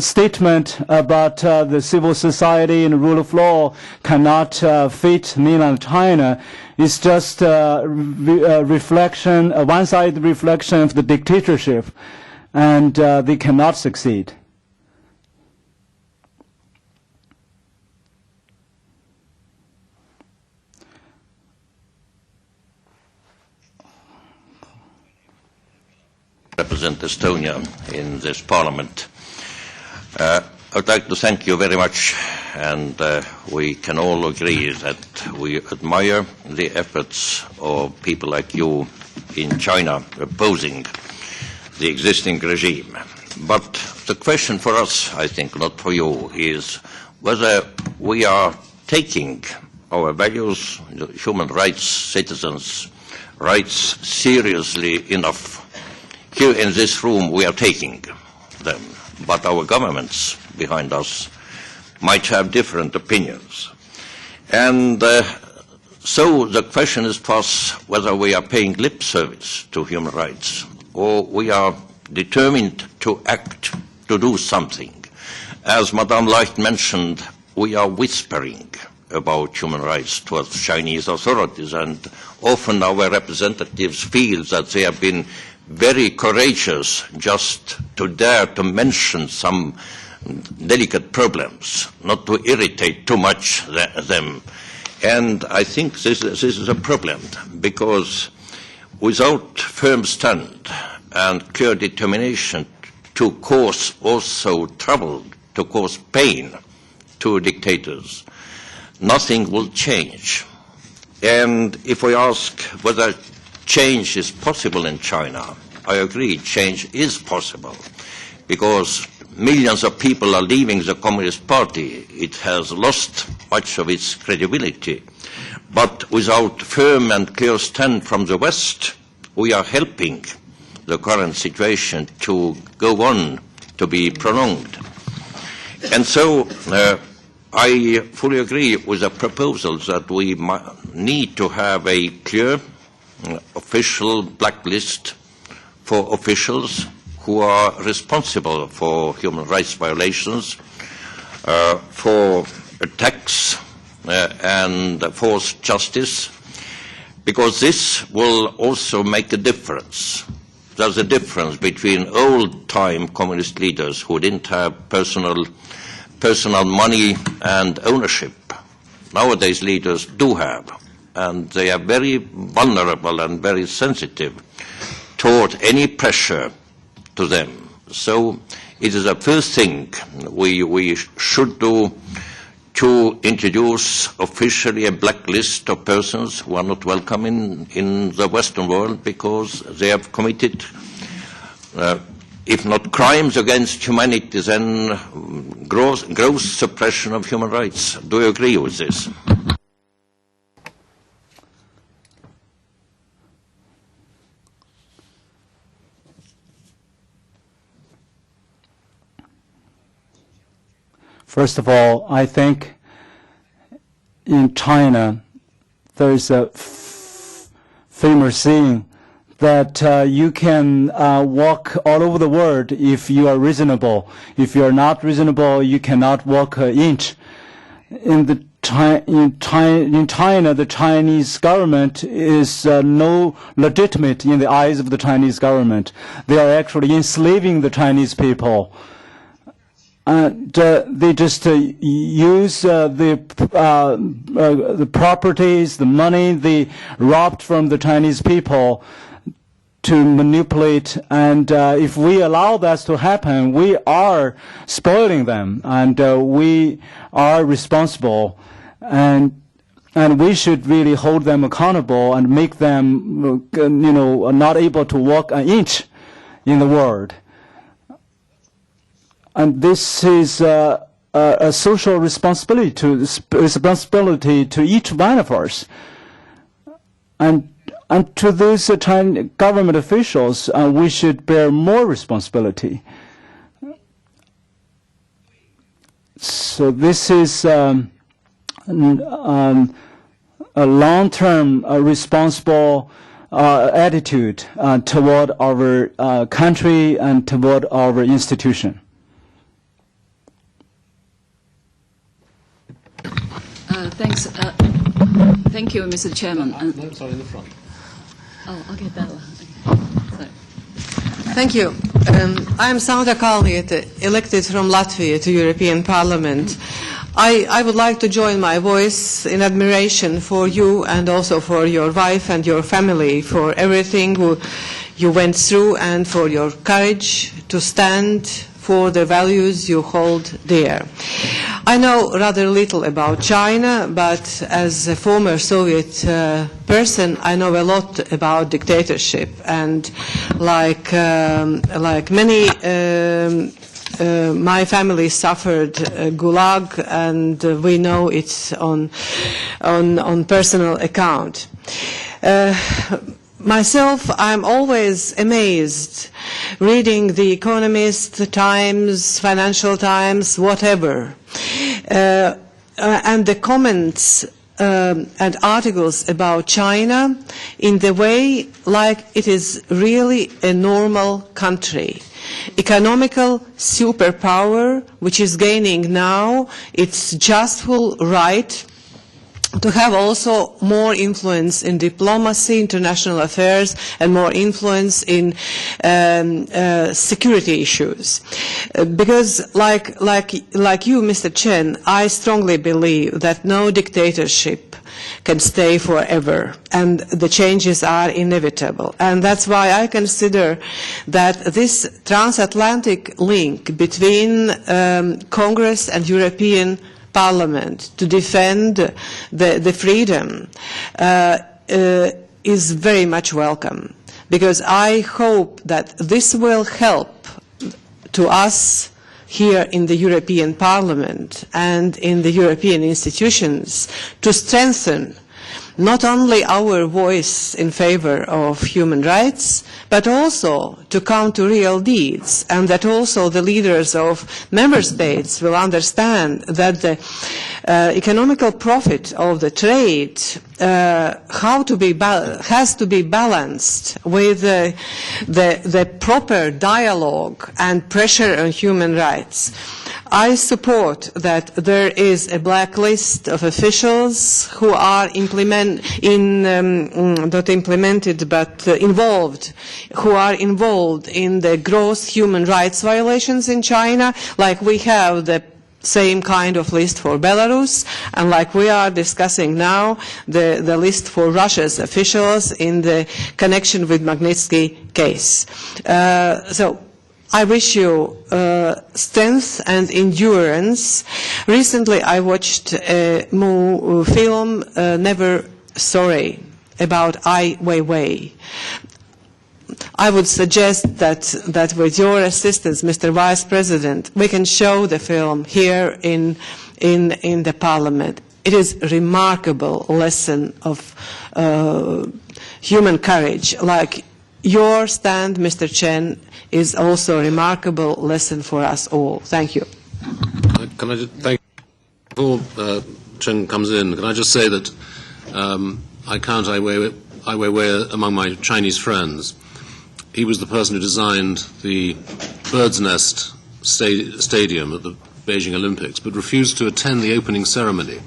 statement about the civil society and the rule of law cannot fit mainland China is just a reflection, a one-sided reflection of the dictatorship, and they cannot succeed. Represent Estonia in this parliament. I would like to thank you very much, and we can all agree that we admire the efforts of people like you in China opposing the existing regime. But the question for us, I think, not for you, is whether we are taking our values, human rights, citizens' rights, seriously enough. Here in this room we are taking them, but our governments behind us might have different opinions. And so the question is for us whether we are paying lip service to human rights or we are determined to act, to do something. As Madame Leicht mentioned, we are whispering about human rights towards Chinese authorities, and often our representatives feel that they have been very courageous just to dare to mention some delicate problems, not to irritate too much them. And I think this is a problem, because without firm stand and clear determination to cause also trouble, to cause pain to dictators, nothing will change. And if we ask whether change is possible in China, I agree, change is possible, because millions of people are leaving the Communist Party. It has lost much of its credibility. But without firm and clear stand from the West, we are helping the current situation to go on, to be prolonged. And so I fully agree with the proposal that we need to have a clear official blacklist for officials who are responsible for human rights violations, for attacks and forced justice, because this will also make a difference. There's a difference between old-time communist leaders who didn't have personal money and ownership. Nowadays leaders do have, and they are very vulnerable and very sensitive toward any pressure to them. So it is the first thing we should do, to introduce officially a blacklist of persons who are not welcome in the Western world because they have committed, if not crimes against humanity, then gross suppression of human rights. Do you agree with this? First of all, I think in China there is a famous saying that you can walk all over the world if you are reasonable. If you are not reasonable, you cannot walk an inch. In China, the Chinese government is no legitimate in the eyes of the Chinese government. They are actually enslaving the Chinese people. And they just use the properties, the money they robbed from the Chinese people to manipulate. And if we allow that to happen, we are spoiling them, and we are responsible. And we should really hold them accountable and make them, not able to walk an inch in the world. And this is a social responsibility to each one of us. And to those Chinese government officials, we should bear more responsibility. So this is a long-term responsible attitude toward our country and toward our institution. Thanks. Thank you, Mr. Chairman. No, sorry, in the front. Oh, okay, that one. Sorry. Thank you. I'm Sandra Kalniete, elected from Latvia to European Parliament. I would like to join my voice in admiration for you and also for your wife and your family, for everything you went through and for your courage to stand for the values you hold dear. I know rather little about China, but as a former Soviet person, I know a lot about dictatorship. And like many, my family suffered Gulag, and we know it's on personal account. Myself, I'm always amazed reading The Economist, The Times, Financial Times, whatever, and the comments and articles about China in the way like it is really a normal country. Economical superpower, which is gaining now its justful right to have also more influence in diplomacy, international affairs, and more influence in security issues. Because like you, Mr. Chen, I strongly believe that no dictatorship can stay forever, and the changes are inevitable. And that's why I consider that this transatlantic link between Congress and European Parliament to defend the freedom is very much welcome, because I hope that this will help to us here in the European Parliament and in the European institutions to strengthen not only our voice in favor of human rights, but also to come to real deeds, and that also the leaders of member states will understand that the economical profit of the trade has to be balanced with the proper dialogue and pressure on human rights. I support that there is a blacklist of officials who are involved, who are involved in the gross human rights violations in China, like we have the same kind of list for Belarus, and like we are discussing now, the list for Russia's officials in the connection with Magnitsky case. So I wish you strength and endurance. Recently I watched a film, Never Sorry, about Ai Weiwei. I would suggest that with your assistance, Mr. Vice President, we can show the film here in the Parliament. It is a remarkable lesson of human courage. Like your stand, Mr. Chen, is also a remarkable lesson for us all. Thank you. Can I just thank before Chen comes in? Can I just say that I count Ai Weiwei among my Chinese friends. He was the person who designed the Bird's Nest Stadium at the Beijing Olympics, but refused to attend the opening ceremony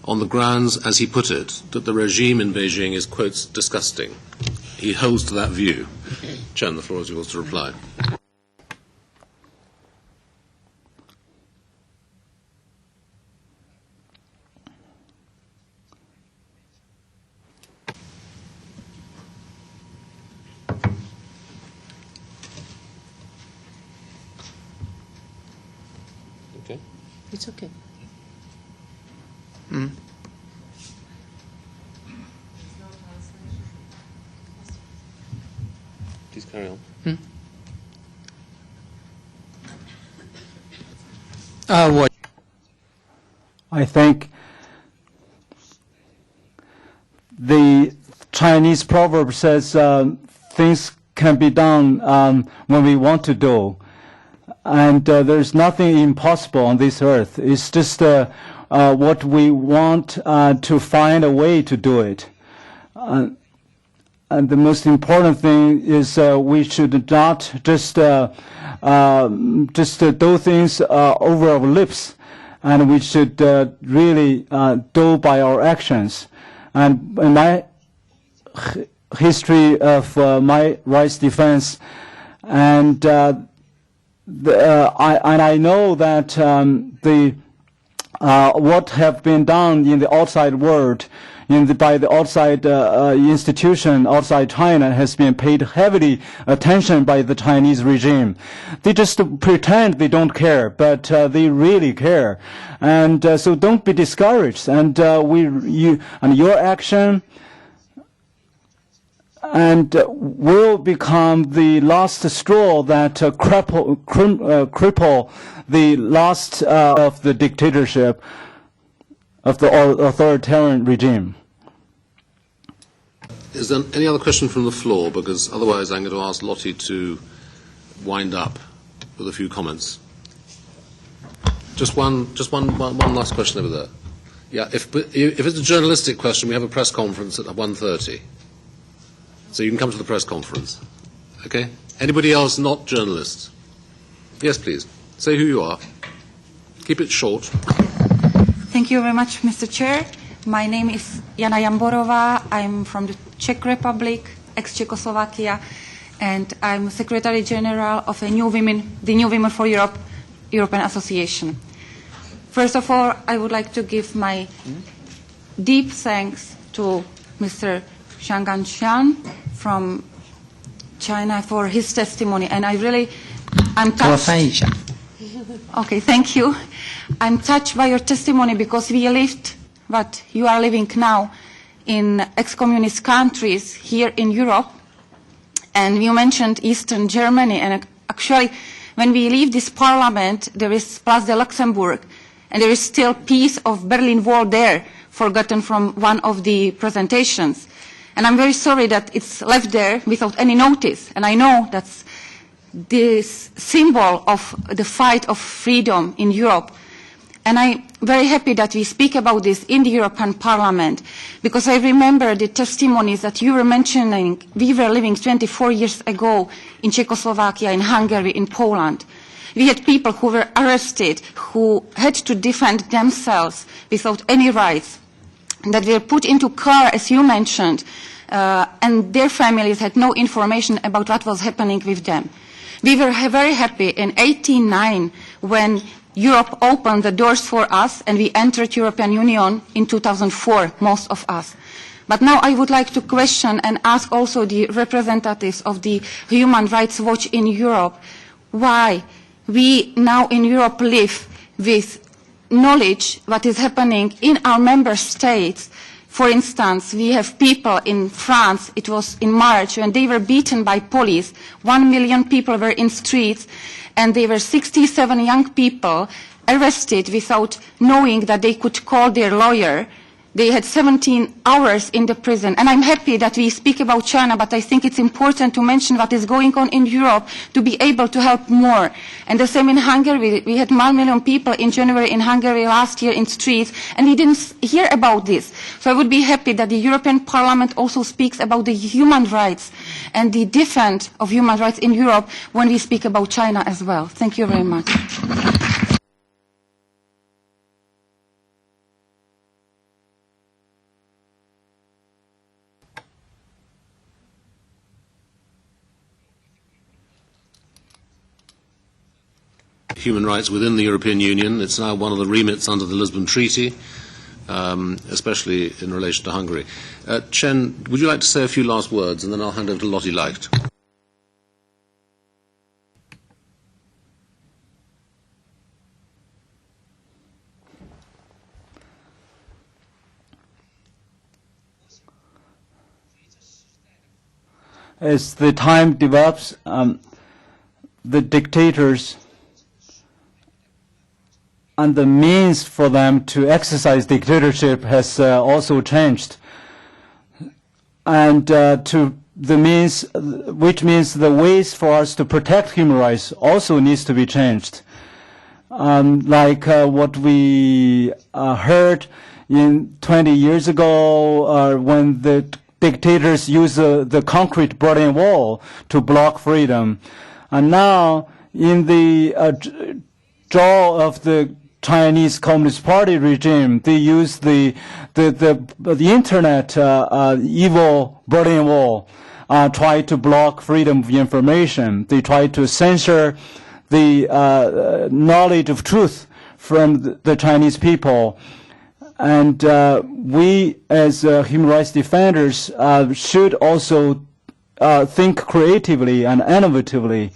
on the grounds, as he put it, that the regime in Beijing is, quotes, disgusting. He holds to that view. Chen, the floor is yours to reply. Okay. It's okay. Please carry on. I think the Chinese proverb says things can be done when we want to do. And there's nothing impossible on this earth. It's just what we want to find a way to do it. And the most important thing is we should not just do things over our lips, and we should really do by our actions. And in my history of my rights defense, and I know that what have been done in the outside world, by the outside institution outside China, has been paid heavily attention by the Chinese regime. They just pretend they don't care, but they really care. And so don't be discouraged. And your action and will become the last straw that cripple the last of the dictatorship of the authoritarian regime. Is there any other question from the floor? Because otherwise I'm going to ask Lottie to wind up with a few comments. Just one last question over there. Yeah, if it's a journalistic question, we have a press conference at 1:30. So you can come to the press conference. Okay? Anybody else not journalists? Yes, please. Say who you are. Keep it short. Thank you very much, Mr. Chair. My name is Jana Jamborova. I'm from the Czech Republic, ex-Czechoslovakia, and I'm Secretary General of the New Women for Europe European Association. First of all, I would like to give my deep thanks to Mr. Chen Guangcheng from China for his testimony, and I'm touched. Okay, thank you. I'm touched by your testimony because we lived what you are living now in ex-communist countries here in Europe, and you mentioned Eastern Germany, and actually when we leave this parliament there is Place de Luxembourg, and there is still piece of Berlin Wall there, forgotten from one of the presentations. And I'm very sorry that it's left there without any notice. And I know that's this symbol of the fight of freedom in Europe. And I'm very happy that we speak about this in the European Parliament, because I remember the testimonies that you were mentioning. We were living 24 years ago in Czechoslovakia, in Hungary, in Poland. We had people who were arrested, who had to defend themselves without any rights, that were put into car, as you mentioned, and their families had no information about what was happening with them. We were very happy in 1809 when Europe opened the doors for us and we entered European Union in 2004, most of us. But now I would like to question and ask also the representatives of the Human Rights Watch in Europe why we now in Europe live with knowledge what is happening in our member states. For instance, we have people in France, it was in March, when they were beaten by police. 1 million people were in streets, and there were 67 young people arrested without knowing that they could call their lawyer. They had 17 hours in the prison. And I'm happy that we speak about China, but I think it's important to mention what is going on in Europe to be able to help more. And the same in Hungary. We had 1 million people in January in Hungary last year in streets, and we didn't hear about this. So I would be happy that the European Parliament also speaks about the human rights and the defense of human rights in Europe when we speak about China as well. Thank you very much. Human rights within the European Union. It's now one of the remits under the Lisbon Treaty, especially in relation to Hungary. Chen, would you like to say a few last words, and then I'll hand over to Lottie Leicht. As the time develops, the dictators the means for them to exercise dictatorship has also changed. And to the means, which means the ways for us to protect human rights also needs to be changed. Like what we heard in 20 years ago when the dictators used the concrete Berlin Wall to block freedom. And now in the jaw of the Chinese Communist Party regime, they use the internet evil Berlin Wall, try to block freedom of information. They try to censor the knowledge of truth from the Chinese people. And we, as human rights defenders, should also think creatively and innovatively,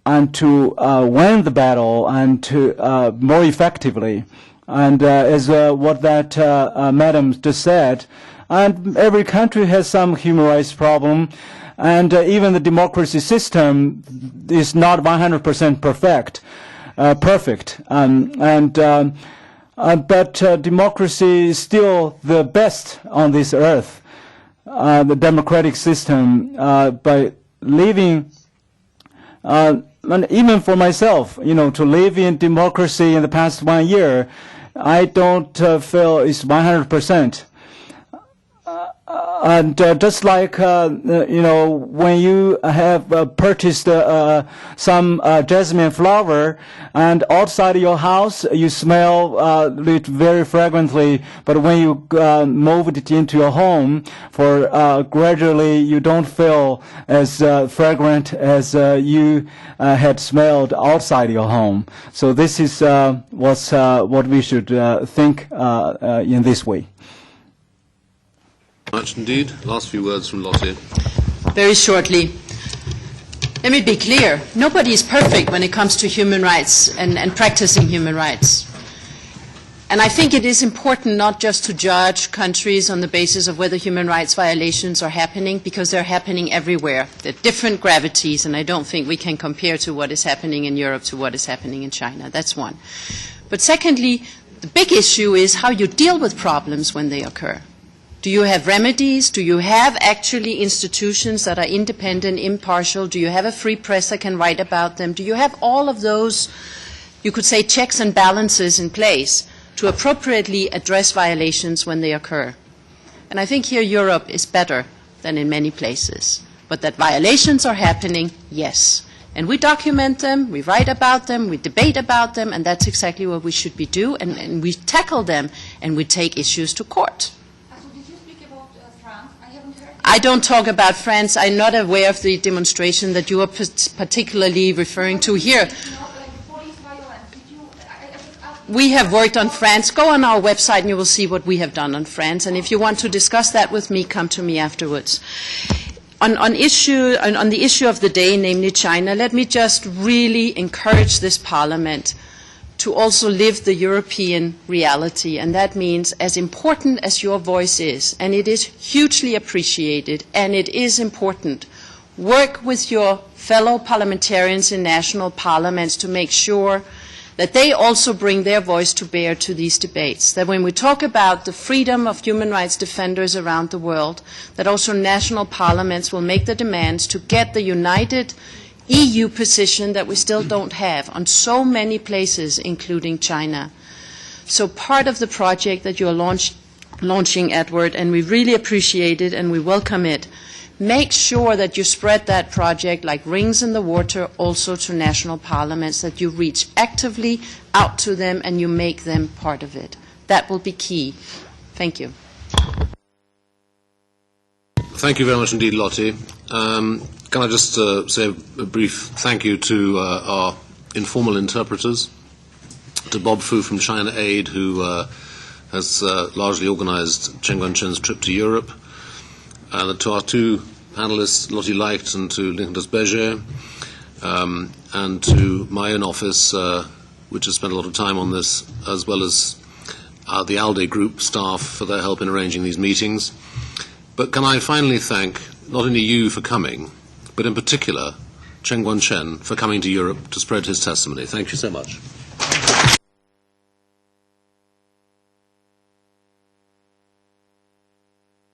and to win the battle and to more effectively. And as what that madam just said, and every country has some human rights problem, and even the democracy system is not 100% perfect. But democracy is still the best on this earth. The democratic system, by living, and even for myself, to live in democracy in the past 1 year, I don't feel it's 100%. And just like, when you have purchased some jasmine flower, and outside your house you smell it very fragrantly, but when you moved it into your home, for gradually you don't feel as fragrant as you had smelled outside your home. So this is what we should think in this way. Much indeed. Last few words from Lottie. Very shortly. Let me be clear. Nobody is perfect when it comes to human rights and practicing human rights. And I think it is important not just to judge countries on the basis of whether human rights violations are happening, because they're happening everywhere. They're different gravities, and I don't think we can compare to what is happening in Europe to what is happening in China. That's one. But secondly, the big issue is how you deal with problems when they occur. Do you have remedies? Do you have actually institutions that are independent, impartial? Do you have a free press that can write about them? Do you have all of those, you could say, checks and balances in place to appropriately address violations when they occur? And I think here Europe is better than in many places. But that violations are happening, yes. And we document them, we write about them, we debate about them, and that's exactly what we should be doing. And we tackle them, and we take issues to court. I don't talk about France. I'm not aware of the demonstration that you are particularly referring to here. We have worked on France. Go on our website and you will see what we have done on France. And if you want to discuss that with me, come to me afterwards. On the issue of the day, namely China, let me just really encourage this Parliament to also live the European reality. And that means, as important as your voice is, and it is hugely appreciated, and it is important, work with your fellow parliamentarians in national parliaments to make sure that they also bring their voice to bear to these debates. That when we talk about the freedom of human rights defenders around the world, that also national parliaments will make the demands to get the united EU position that we still don't have on so many places, including China. So part of the project that you are launching, Edward, and we really appreciate it and we welcome it, make sure that you spread that project like rings in the water also to national parliaments, that you reach actively out to them and you make them part of it. That will be key. Thank you. Thank you very much indeed, Lottie. Can I just say a brief thank you to our informal interpreters, to Bob Fu from China Aid, who has largely organized Chen Guangcheng's trip to Europe, and to our two panelists, Lottie Leicht and to Nicolas Berger, and to my own office, which has spent a lot of time on this, as well as the ALDE group staff for their help in arranging these meetings. But can I finally thank not only you for coming, but in particular Chen Guangcheng for coming to Europe to spread his testimony. Thank you so much.